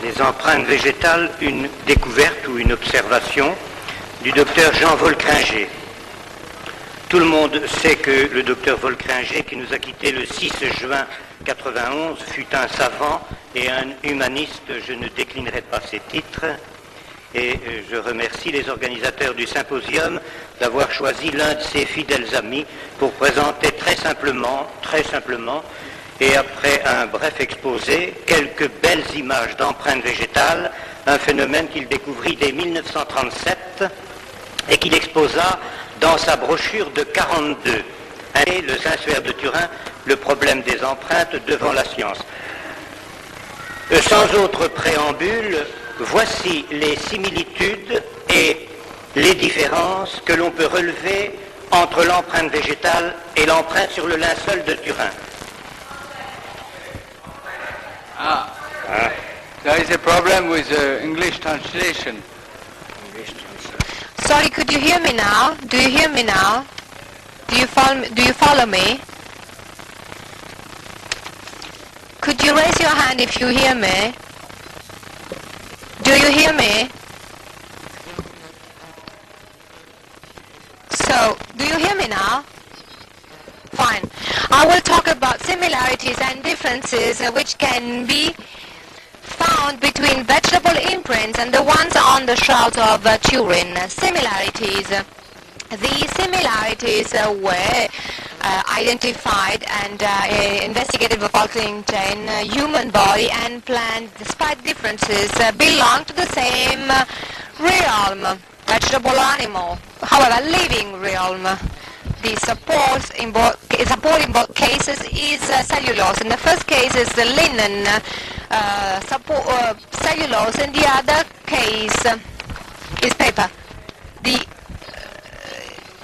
Les empreintes végétales, une découverte ou une observation du docteur Jean Volckringer. Tout le monde sait que le docteur Volckringer, qui nous a quittés le 6 juin 91, fut un savant et un humaniste. Je ne déclinerai pas ses titres. Et je remercie les organisateurs du symposium d'avoir choisi l'un de ses fidèles amis pour présenter très simplement, et après un bref exposé, quelques belles images d'empreintes végétales, un phénomène qu'il découvrit dès 1937 et qu'il exposa dans sa brochure de 42, et le Saint-Suaire de Turin, le problème des empreintes devant la science. Sans autre préambule, voici les similitudes et les différences que l'on peut relever entre l'empreinte végétale et l'empreinte sur le linceul de Turin. There is a problem with English translation. Sorry, could you hear me now? Do you hear me now? Do you follow me? Could you raise your hand if you hear me? Do you hear me? So, do you hear me now? Fine. I will talk about similarities and differences which can be found between vegetable imprints and the ones on the shrouds of Turin. Similarities. The similarities were identified and investigated by Volckringer in human body and plant, despite differences, belong to the same realm, vegetable animal, however, living realm. The support in both cases is cellulose. In the first case is the linen cellulose, and the other case is paper.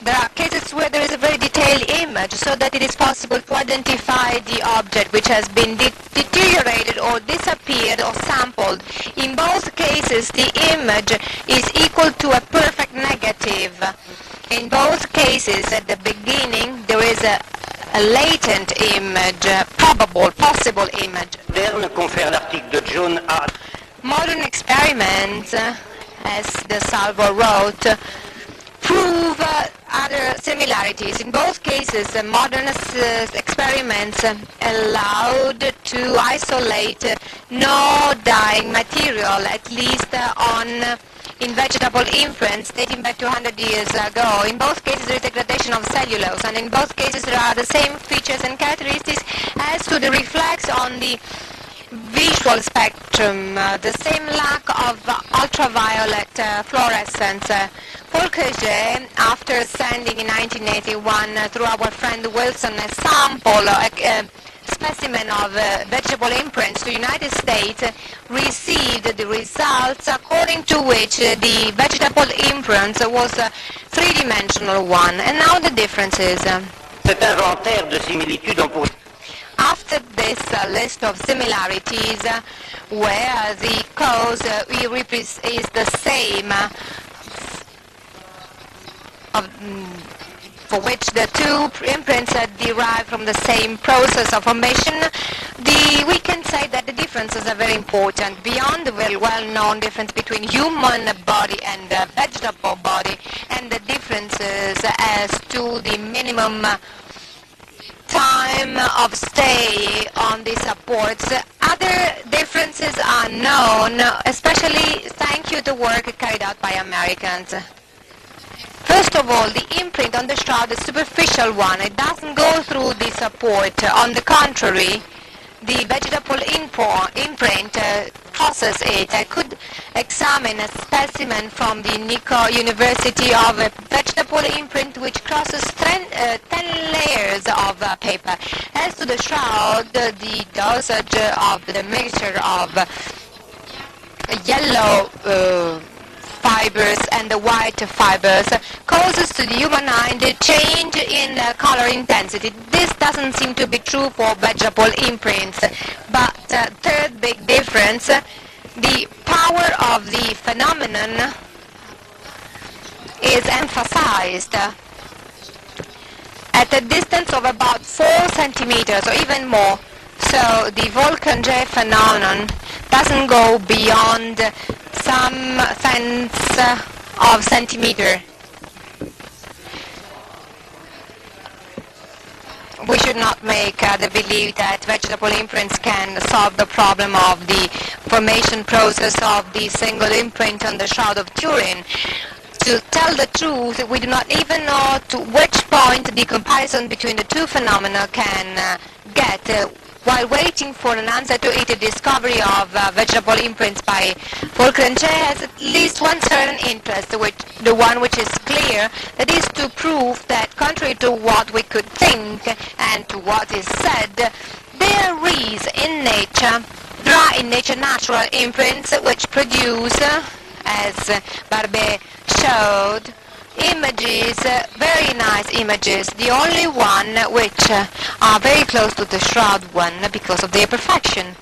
There are cases where there is a very detailed image so that it is possible to identify the object which has been deteriorated or disappeared or sampled. In both cases, the image is equal to a perfect negative. In both cases, at the beginning, there is a latent image, possible image. Modern experiments, as de Salvo wrote, prove other similarities. In both cases, modern experiments allowed to isolate no dyeing material, at least in vegetable imprints dating back to 100 years ago. In both cases, there is degradation of cellulose, and in both cases, there are the same features and characteristics as to the reflex on the visual spectrum, the same lack of ultraviolet fluorescence. Volckringer, after sending in 1981 through our friend Wilson a sample, a specimen of vegetable imprints to the United States, received the results according to which the vegetable imprint was a three-dimensional one. And now the differences. After this list of similarities, where the cause is the same, for which the two imprints are derived from the same process of formation, we can say that the differences are very important. Beyond the very well-known difference between human body and vegetable body, and the differences as to the minimum time of stay on the supports, other differences are known, especially thanks to the work carried out by Americans. First of all, the imprint on the shroud is a superficial one. It doesn't go through the support. On the contrary, the vegetable imprint crosses it. I could examine a specimen from the Nico University of a vegetable imprint which crosses 10 layers of paper. As to the shroud, the dosage of the mixture of yellow fibers and the white fibers causes to the human eye the change in color intensity. This doesn't seem to be true for vegetable imprints. But third big difference, the power of the phenomenon is emphasized at a distance of about 4 centimeters or even more. So the Volckringer phenomenon doesn't go beyond some sense of centimeter. We should not make the belief that vegetable imprints can solve the problem of the formation process of the single imprint on the Shroud of Turin. To tell the truth, we do not even know to which point the comparison between the two phenomena can get. While waiting for an answer to it, the discovery of vegetable imprints by Volckringer has at least one certain interest, the one which is clear, that is to prove that contrary to what we could think and to what is said, there is in nature natural imprints which produce, as Ribay showed, images, very nice images, the only one which are very close to the shroud one because of their perfection.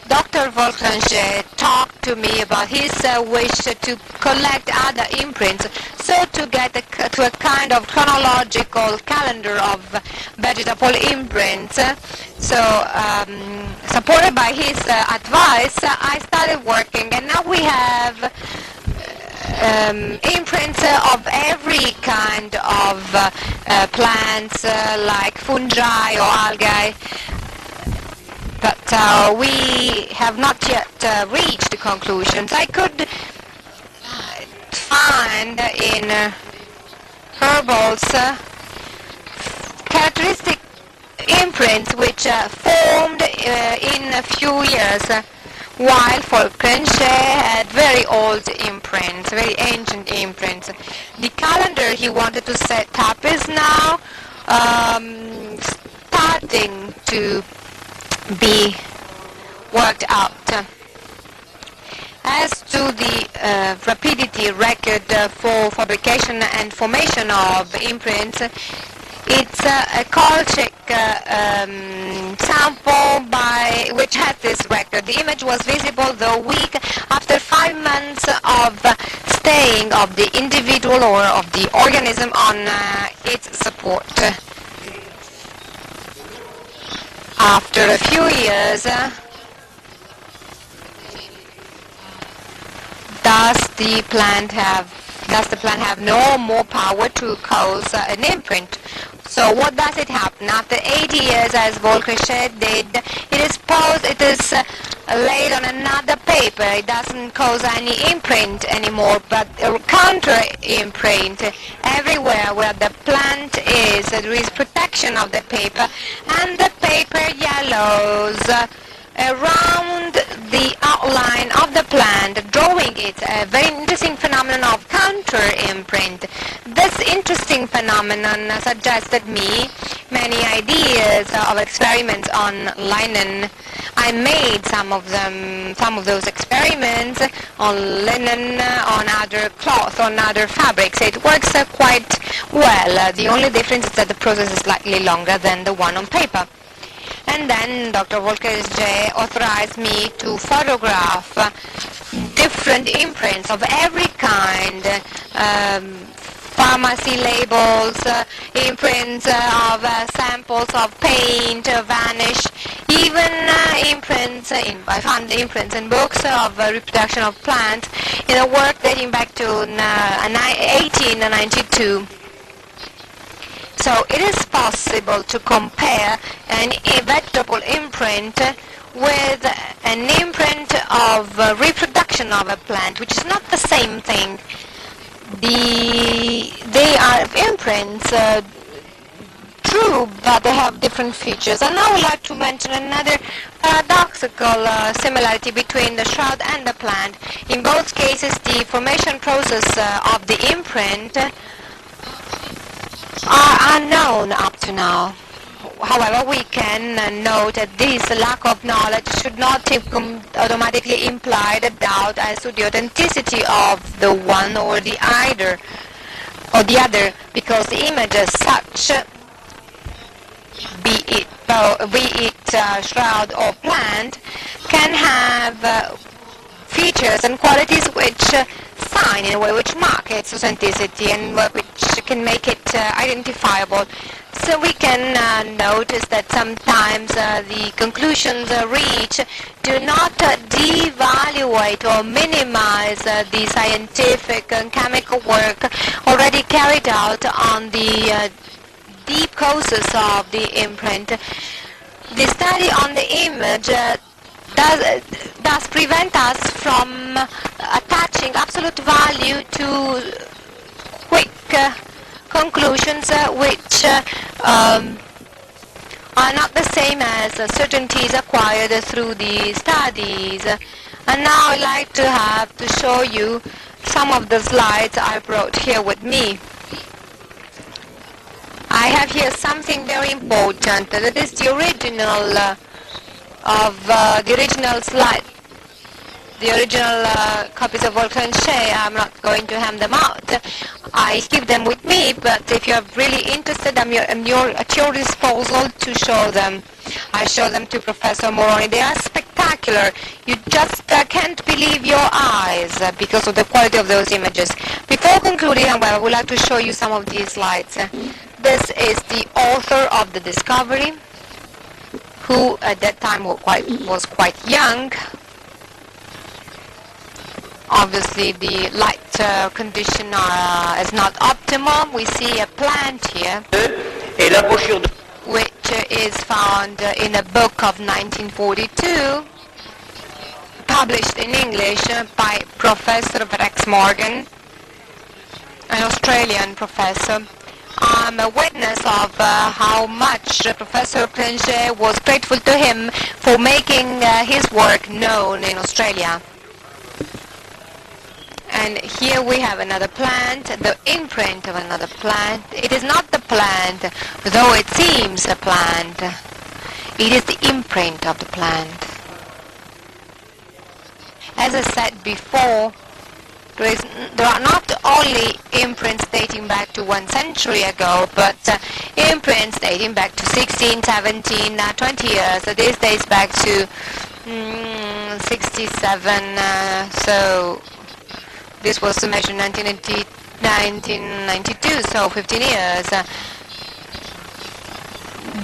Dr. Volckringer talked to me about his wish to collect other imprints, so to get to a kind of chronological calendar of vegetable imprints. So, supported by his advice, I started working, and now we have imprints of every kind of plants like fungi or algae, but we have not yet reached the conclusions. I could find in herbals characteristic imprints which formed in a few years, while Volckringer had very old imprints, very ancient imprints. The calendar he wanted to set up is now starting to be worked out. As to the rapidity record for fabrication and formation of imprints, it's a Kolchak sample which has this record. The image was visible the week after 5 months of staying of the individual or of the organism on its support. After a few years, does the plant have no more power to cause an imprint? So what does it happen? After 80 years, as Volckringer did, it is laid on another paper. It doesn't cause any imprint anymore, but a counter imprint. Everywhere where the plant is, there is protection of the paper, and the paper yellows around the outline of the plant, drawing it, a very interesting phenomenon of counter-imprint. This interesting phenomenon suggested me many ideas of experiments on linen. I made some of those experiments on linen, on other cloth, on other fabrics. It works quite well. The only difference is that the process is slightly longer than the one on paper. And then Dr. Volckringer authorized me to photograph different imprints of every kind, pharmacy labels, imprints of samples of paint, varnish, even imprints, I found imprints in books of reproduction of plants in a work dating back to 1892. So it is possible to compare a vegetable imprint with an imprint of reproduction of a plant, which is not the same thing. They are imprints, true, but they have different features. And I would like to mention another paradoxical similarity between the shroud and the plant. In both cases, the formation process of the imprint are unknown up to now. However, we can note that this lack of knowledge should not automatically imply the doubt as to the authenticity of the one or the other, because the image as such, be it shroud or plant, can have features and qualities which sign in a way which marks its authenticity and which can make it identifiable. So we can notice that sometimes the conclusions reached do not devaluate or minimize the scientific and chemical work already carried out on the deep causes of the imprint. The study on the image does prevent us from attaching absolute value to quick conclusions which are not the same as certainties acquired through the studies. And now I'd like to show you some of the slides I brought here with me. I have here something very important. That is the original slide. The original copies of Volckringer. I'm not going to hand them out. I keep them with me, but if you're really interested, I'm at your disposal to show them. I show them to Professor Moroni. They are spectacular. You just can't believe your eyes because of the quality of those images. Before concluding, however, I would like to show you some of these slides. This is the author of the discovery, who at that time was quite young. Obviously, the light condition is not optimal. We see a plant here, which is found in a book of 1942, published in English by Professor Rex Morgan, an Australian professor. I'm a witness of how much Professor Volckringer was grateful to him for making his work known in Australia. And here we have another plant, the imprint of another plant. It is not the plant, though it seems a plant. It is the imprint of the plant. As I said before, there are not only imprints dating back to 1 century ago, but imprints dating back to 16, 17, 20 years. So this dates back to 67, so this was measured in 1992, so 15 years.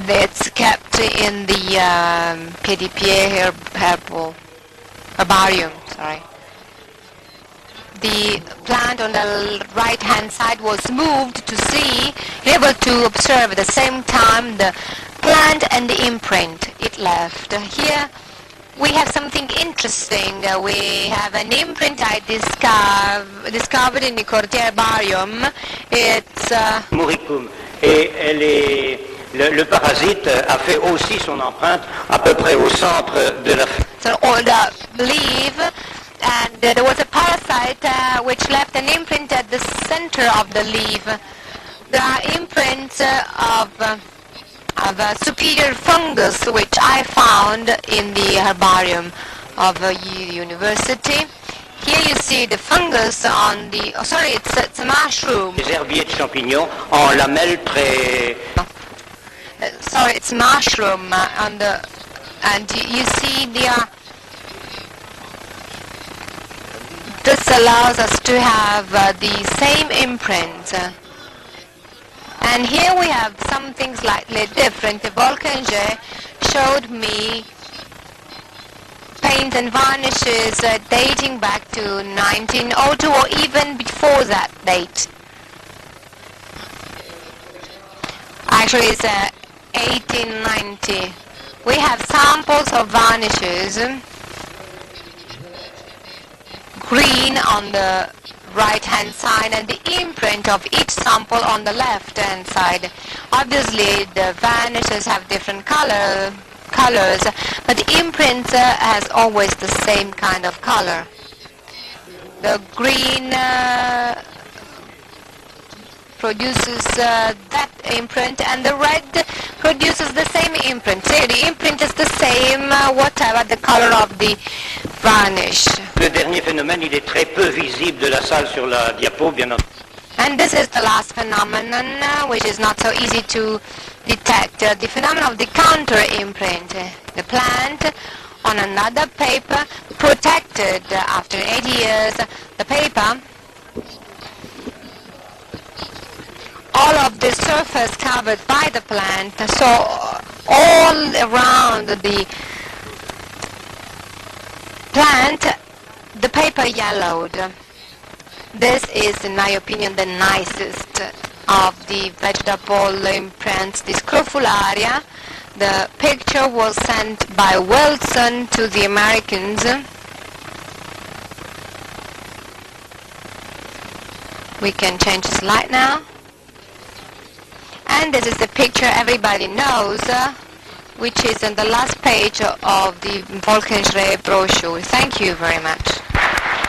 It's kept in the PDPA herbarium. Sorry. The plant on the right-hand side was moved to see, able to observe at the same time the plant and the imprint it left. Here we have something interesting. We have an imprint I discovered in the Cortier herbarium. It's Moricum. Et le parasite a fait aussi son empreinte à peu près au centre de la... So all the leaf, and there was a parasite which left an imprint at the center of the leaf. There are imprints of superior fungus which I found in the herbarium of the university. Here you see the fungus on the, it's a mushroom. Les herbiers de champignons en lamelles très... It's mushroom on the, and you see this allows us to have the same imprint. And here we have something slightly different. Volckringer showed me paints and varnishes dating back to 1902 or even before that date. Actually, it's 1890. We have samples of varnishes, green on the right-hand side and the imprint of each sample on the left-hand side. Obviously, the varnishes have different colors, but the imprint has always the same kind of color. The green produces that imprint, and the red produces the same imprint. So the imprint is the same, whatever the color of the varnish. Le dernier phénomène, il est très peu visible de la salle sur la diapo, bien entendu. And this is the last phenomenon, which is not so easy to detect. The phenomenon of the counter imprint. The plant on another paper, protected after 80 years. The paper all of the surface covered by the plant, so all around the plant the paper yellowed. This is, in my opinion, the nicest of the vegetable imprints, the scrofularia. The picture was sent by Wilson to the Americans. We can change the slide now. And this is the picture everybody knows, which is on the last page of the Volckringer brochure. Thank you very much.